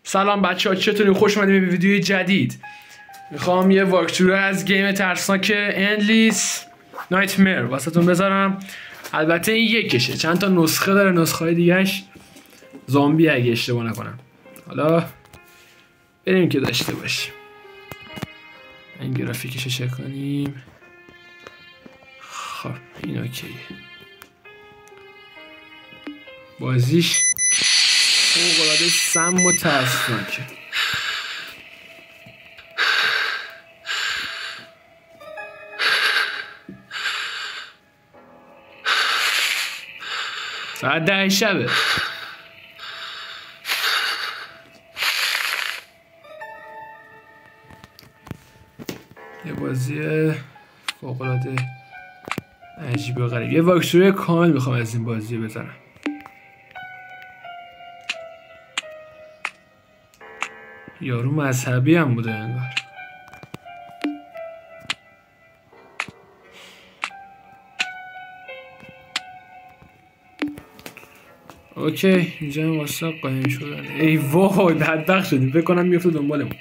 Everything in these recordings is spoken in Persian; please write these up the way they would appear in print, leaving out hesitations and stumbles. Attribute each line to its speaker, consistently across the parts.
Speaker 1: سلام بچه ها، چطوری؟ خوش اومدیم به ویدیوی جدید. میخوام یه واکتور از گیم ترسناک اندلیس نایتمر واسهتون بذارم. البته این یکشه، چند تا نسخه داره، نسخه های دیگهش زامبی اگه اشتباه نکنم. حالا بریم که داشته باشیم. این گرافیکشو چک کنیم. خب این اوکیه. بازیش فوق‌العاده سم و ترسناکه. ساعت 10 شبه. یه بازی فوق‌العاده عجیب و غریب. یه واکتور کامل میخوام از این بازی بزنم. یارو مذهبی هم بوده انگار. اوکی، اینجا هم واسه قایم شدن. ای وای بدبخت شدیم، فکر کنم میفته دنبالمون.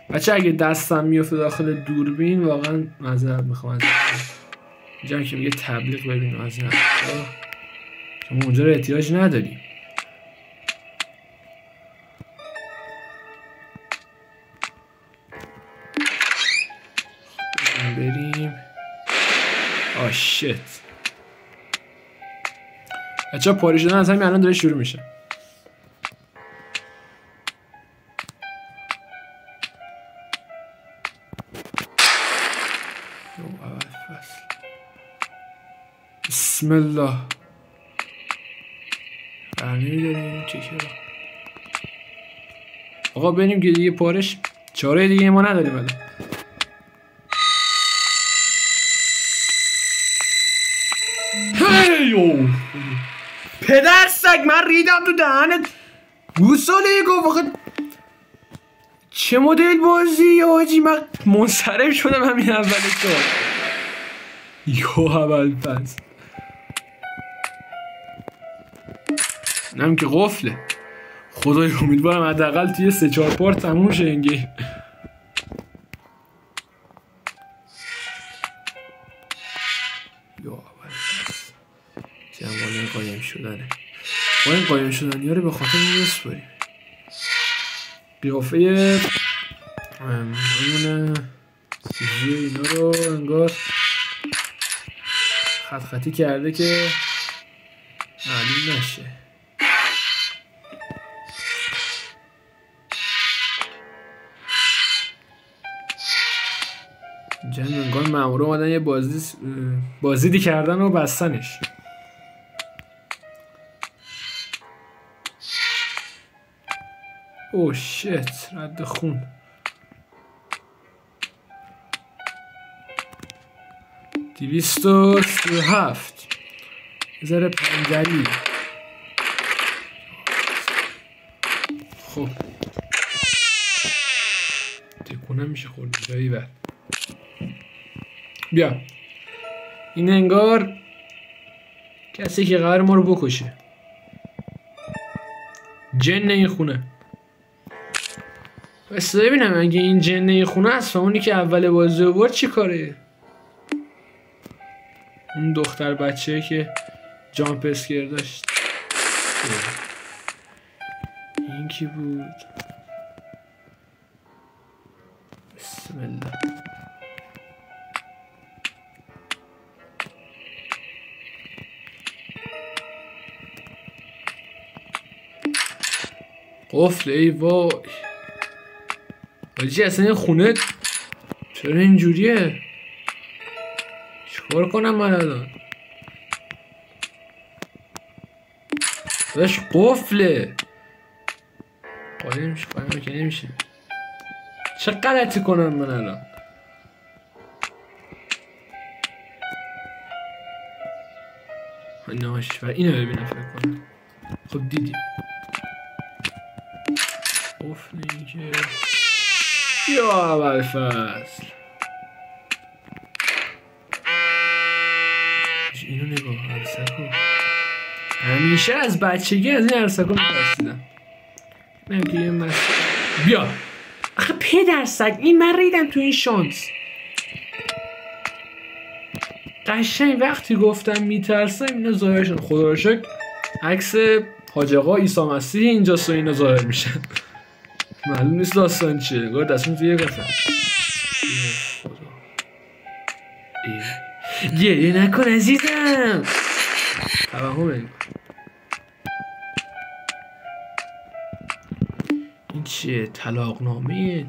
Speaker 1: بچه اگه دستم میفته داخل دوربین واقعا معذرت میخوام ازتون. اینجا هم که میگه تبلیغ ببینیم از این حرفا، شما اونجا رو احتیاج نداریم. بریم. آه شت. بچه ها پاره شدن از همین الان داره شروع میشه. بسم الله. نمیداریم چه کرا. آقا بریم که دیگه پارش چاره دیگه ما نداریم الان. هیو پدر سگ، من ریدم تو دهنت. گوساله گفت چه مدل بازی آجی؟ من منصرف شدم همین اول کار. یو اول پس نم که قفله. خدای امیدوارم حداقل توی 3-4 پارت تموم شه این گیم. یو اول پس جمعانه قایم شدنه. ما این قایم شدنی ها رو به خاطر این بسپاریم. قیافه همونه چیزی اینا رو انگار خط خطی کرده که معلوم نشه. اینجا انگار مامورا اومدن یه بازدیدی کردن و بستنش. اوه شت، رد خون. دویست هفت بذاره پنجری. خب تکونم میشه خورد جایی بر. بیا این انگار کسی که قرار ما رو بکشه. جن این خونه. بس ببینم اگه این جن این خونه است و اونی که اول بازی برد چی کاره؟ اون دختر بچه که جامپ اسکر داشت این کی بود؟ بسم الله. قفل. ای وای باجی اصلا این خونه چرا اینجوریه؟ چیکار کنم من الان؟ داشت قفله. قایم نمیشه، قایم که نمیشه. چه غلطی کنم من الان؟ ناش و اینو ببینم فکر کنم. خب دیدیم قفله این که یا اول فصل. اینو نگاه عرصکو. همیشه از بچگی از این عرصکو می‌ترسیدم. نمیگه بیا آخه پدر سگ این من ریدم تو این شانس. قشنگ وقتی گفتم میترسم اینا ظاهر شد. خدا رو شکر عکس حاج آقا عیسی مسیح اینجاست و اینا ظاهر میشن. معلوم نیست داستان چیه. گفت دستم توی قسم گریه نکن عزیزم. توهم نکن. این چیه؟ طلاقنامه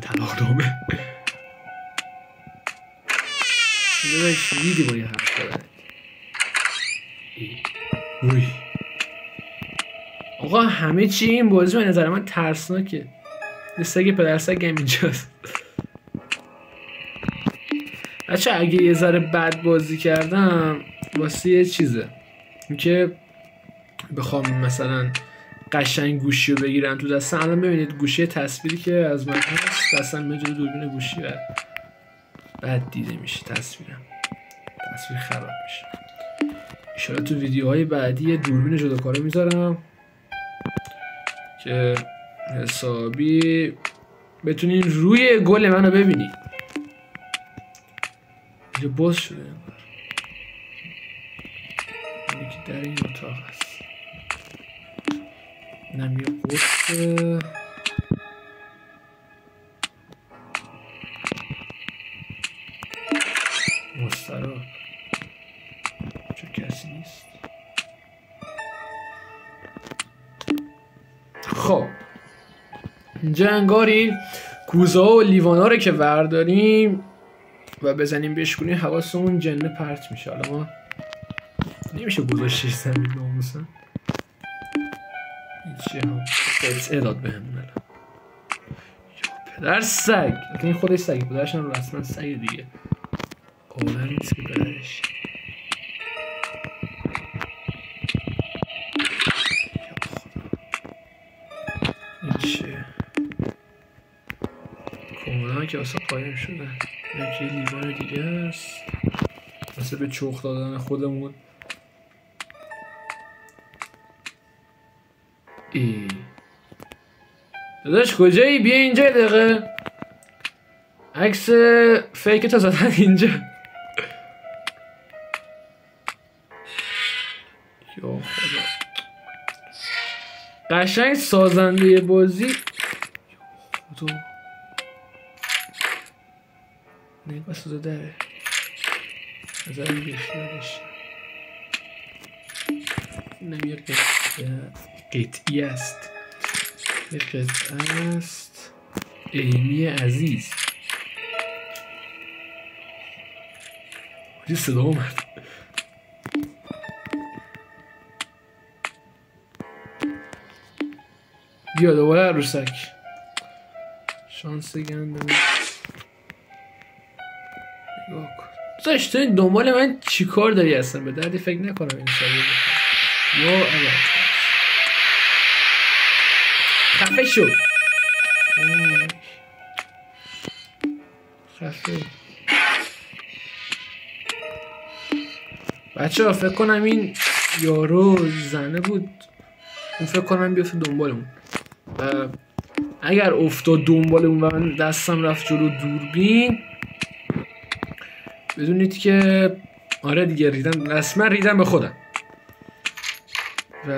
Speaker 1: داداش ریدی با یه حرف دارد. اوی آقا همه چی این بازی به نظر من ترسناکه. یه سگ پدرسگ هم اینجاست. بچه اگه یه ذره بد بازی کردم واسه یه چیزه این که بخوام مثلا قشنگ گوشی رو بگیرم تو دستم. الان ببینید گوشی تصویری که از من هست دستم میجوره دوربین گوشی و بد دیده میشه تصویر خراب میشه. انشالله تو ویدیوهای بعدی دوربین جداکاره میذارم که حسابی بتونین روی گل منو ببینید. اینجا باز شده یکی در این اتاق هست. اینم یه قطه. مستراب چه کسی نیست. خب اینجا انگار این کوزه ها و لیوان ها رو که ورداریم و بزنیم بشکنیم حواسمون جنه پرت میشه. حالا ما نمیشه گذاشتش زمین ناموسا. این چیه هم قطعه داد بهمون الان. پدر سگ این خودش سگه. پدرش هم رسما سگ دیگه. آدم نیست که پدرش. این چیه؟ کمودا که واسه قایم شده. یکی لیوان دیگه است مثل به چوخ دادن خودمون. داداش کجایی؟ بیا اینجا دقیقه. عکس فیک تا زدن اینجا. یا خدا قشنگ سازنده بازی. خدا نگاه سوزه داره نظرم بیخیالش. اینم یه قطعی است. یه قطعه است. ایمی عزیز یه صدا اومد. بیا دوباره عروسک. شانس گندم. نگاه کن داشت تو این دنبال من چی کار داری اصلا؟ به دردی فکر نکنم این سریع بکنم. یا اگر خفه شو. خفه بچه ها. فکر کنم این یارو زنه بود. اون فکر کنم بیافت دنبالمون. اگر افتاد دنبالمون و من دستم رفت جلو دوربین بدونید که آره دیگه ریدم. رسما ریدم به خودم. و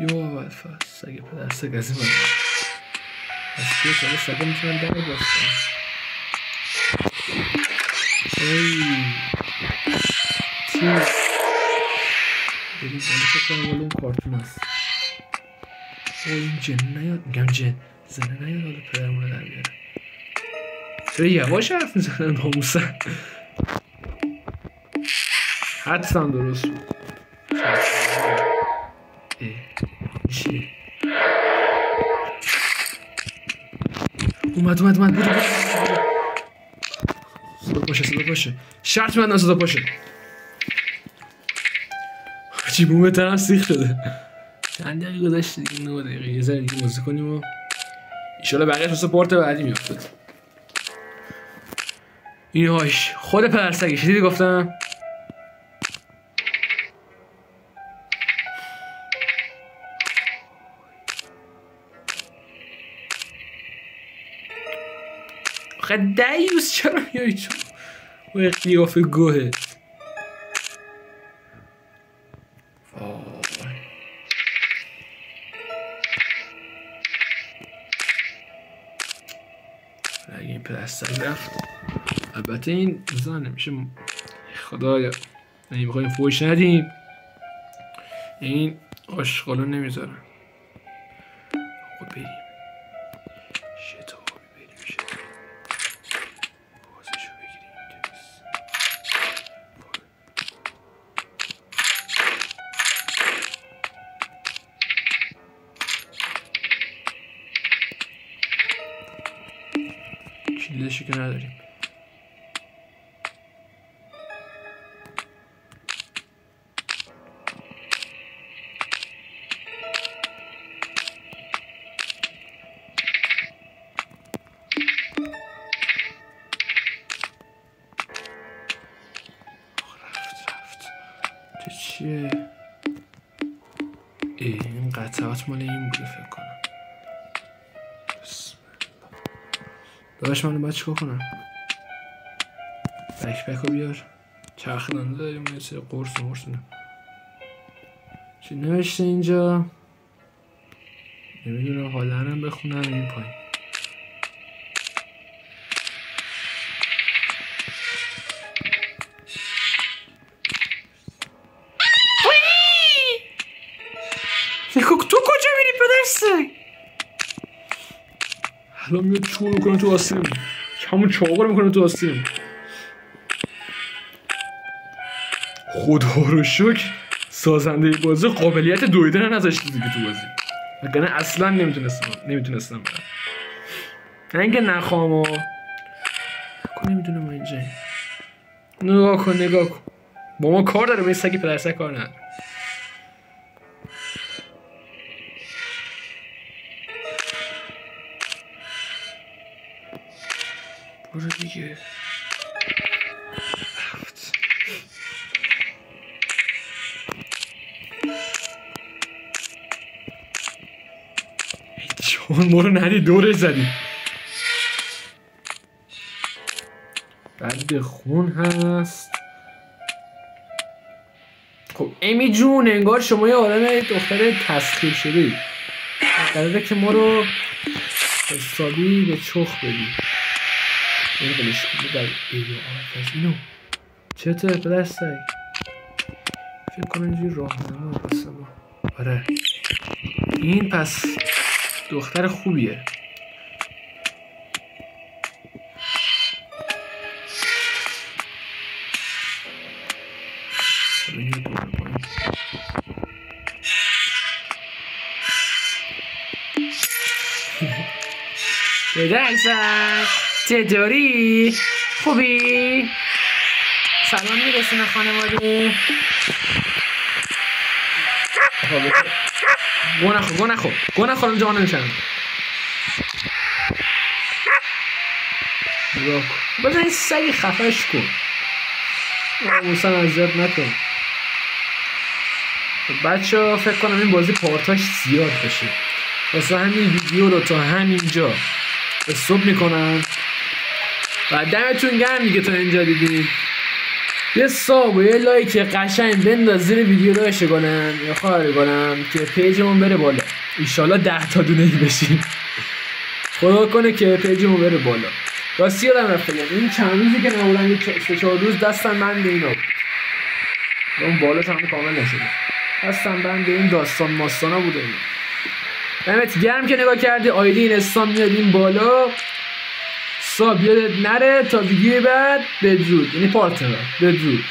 Speaker 1: یو اول فاست سگه پدر سگ از این من از که چاله سگه میتونم در باستم. چیز بریم بالا فکر کنم والا اون کارتون هست. این جن نیاد. میگم جن زنه نیاد حالا پدرمونه در بیاره. چرا یواش حرف میزنن ناموسن. حدسم درست بود. چیه؟ اومد برو صدا پاشه. شرط میدن صدا پاشه. چی بومه ترم سیخ شده. چند دقیقه گذشته دیگه 9 دقیقه. یه ذره دیگه موزه کنیم و ایشالا بقیه تو سپورت بعدی میافتد. این هاش خود پدرسگش دیدی گفتم. آخه دیوز چرا میای تو و قیافه گوهه. اگه این پدستری رفت البته این زن نمیشه خدایا نمیخوایم فوش ندیم این آشغالو نمیذارن. خب بریم شتابی بریم شتابی بازشو بگیریم دوست. کلیدشو که نداریم. چیه؟ این قطعات مال این بوده فکر کنم. داداش من باید چیکار کنم؟ بک رو بیار. چرخدنده داریم یه سری قرص و مرس. چی نوشته اینجا؟ نمیدونم حالا هم بخونم این پایین. تو کجا میری پدرسه؟ الان میاد چوب میکنه تو آسیم. همون چاقو رو میکنه تو آسیم. خدا رو شکر سازنده بازی قابلیت دویدن نذاشته دیگه تو بازی. وگرنه اصلا نمیتونستم برم. نه اینکه نخوام و نمیدونم ما اینجا نگاه کن با ما کار داره، با این سگی پدرسه کار نداره. برو دیگه. چون ما رو ندی دورش زدی. بعد خون هست. خب امی جون انگار شما یه آدم دختر تسخیر شدی. قراره که ما رو حسابی به چخ بدی. این قلش کنی در ایو آرکاز اینو چطور پدرستک؟ فکر کنم اینجوری راهنما واسه ما. آره این پس دختر خوبیه. پدرستک چطوری؟ خوبی؟ سلام میرسونه خانواده؟ گو نخور جا نمیشن. بزن این سگی خفش کن. موسن اذیت نکن. بچه ها فکر کنم این بازی پارتاش زیاد بشه واسه همین ویدیو رو تا همینجا استوب میکنم و دمتون گرم دیگه تا اینجا دیدین. یه ساب و یه لایک قشنگ بنداز زیر ویدیو رو اشاره کنم یا خواهر کنم که پیجمون بره بالا. ایشالا 10 تا دونه ای بشیم. خدا کنه که پیجمون بره بالا. راستی یادم رفت بگم این چند روزی که نبودم یه 3-4 روز دستم بند اینا اون بالا هم کامل نشده. دستم بند این داستان ماستانا بوده. دمت گرم که نگاه کردی. آیدی این استان میاد این بالا. ساب یادت نره تا ویدیو بعد بدرود. یعنی پارت بعد بدرود.